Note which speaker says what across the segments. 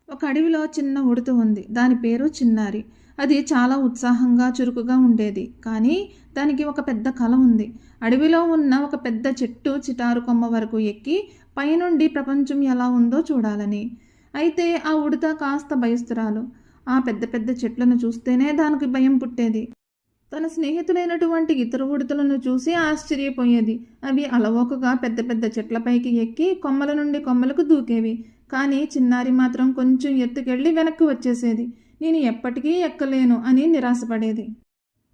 Speaker 1: ఒక అడవిలో చిన్న ఉడుత ఉంది. దాని పేరు చిన్నారి. అది చాలా ఉత్సాహంగా, చురుకుగా ఉండేది. కానీ దానికి ఒక పెద్ద కల ఉంది. అడవిలో ఉన్న ఒక పెద్ద చెట్టు చిటారు కొమ్మ వరకు ఎక్కి పైనుండి ప్రపంచం ఎలా ఉందో చూడాలని. అయితే ఆ ఉడుత కాస్త భయస్తురాలు. ఆ పెద్ద పెద్ద చెట్లను చూస్తేనే దానికి భయం పుట్టేది. తన స్నేహితులైనటువంటి ఇతర ఉడతలను చూసి ఆశ్చర్యపోయేది. అవి అలవోకగా పెద్ద పెద్ద చెట్లపైకి ఎక్కి కొమ్మల నుండి కొమ్మలకు దూకేవి. కానీ చిన్నారి మాత్రం కొంచెం ఎత్తుకెళ్ళి వెనక్కి వచ్చేసేది. నేను ఎప్పటికీ ఎక్కలేను అని నిరాశపడేది.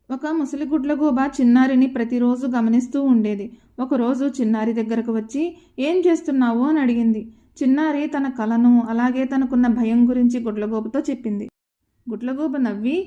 Speaker 1: ఒక ముసలి గుడ్లగూబ చిన్నారిని ప్రతిరోజు గమనిస్తూ ఉండేది. ఒకరోజు చిన్నారి దగ్గరకు వచ్చి ఏం చేస్తున్నావు అని అడిగింది. చిన్నారి తన కలను అలాగే తనకున్న భయం గురించి గుడ్లగూబతో చెప్పింది. గుడ్లగూబ నవ్వి,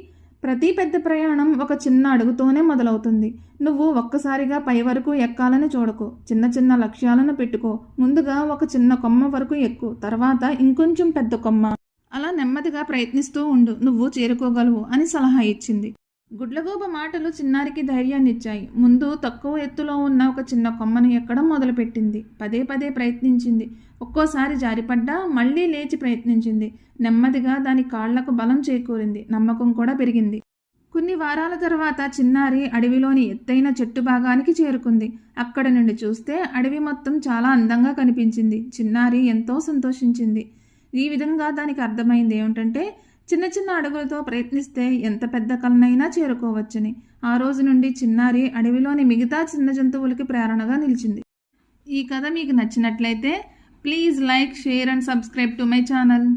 Speaker 1: ప్రతి పెద్ద ప్రయాణం ఒక చిన్న అడుగుతోనే మొదలవుతుంది. నువ్వు ఒక్కసారిగా పై వరకు ఎక్కాలని చూడకు. చిన్న చిన్న లక్ష్యాలను పెట్టుకో. ముందుగా ఒక చిన్న కొమ్మ వరకు ఎక్కు, తర్వాత ఇంకొంచెం పెద్ద కొమ్మ. అలా నెమ్మదిగా ప్రయత్నిస్తూ ఉండు, నువ్వు చేరుకోగలవు అని సలహా ఇచ్చింది. గుడ్లగూబ మాటలు చిన్నారికి ధైర్యాన్నిచ్చాయి. ముందు తక్కువ ఎత్తులో ఉన్న ఒక చిన్న కొమ్మను ఎక్కడం మొదలుపెట్టింది. పదే పదే ప్రయత్నించింది. ఒక్కోసారి జారిపడ్డా మళ్ళీ లేచి ప్రయత్నించింది. నెమ్మదిగా దాని కాళ్లకు బలం చేకూరింది. నమ్మకం కూడా పెరిగింది. కొన్ని వారాల తర్వాత చిన్నారి అడవిలోని ఎత్తైన చెట్టు భాగానికి చేరుకుంది. అక్కడి నుండి చూస్తే అడవి మొత్తం చాలా అందంగా కనిపించింది. చిన్నారి ఎంతో సంతోషించింది. ఈ విధంగా దానికి అర్థమైంది ఏమిటంటే, చిన్న చిన్న అడుగులతో ప్రయత్నిస్తే ఎంత పెద్ద కలనైనా చేరుకోవచ్చని. ఆ రోజు నుండి చిన్నారి అడవిలోని మిగతా చిన్న జంతువులకి ప్రేరణగా నిలిచింది. ఈ కథ మీకు నచ్చినట్లయితే please like, share and subscribe to my channel.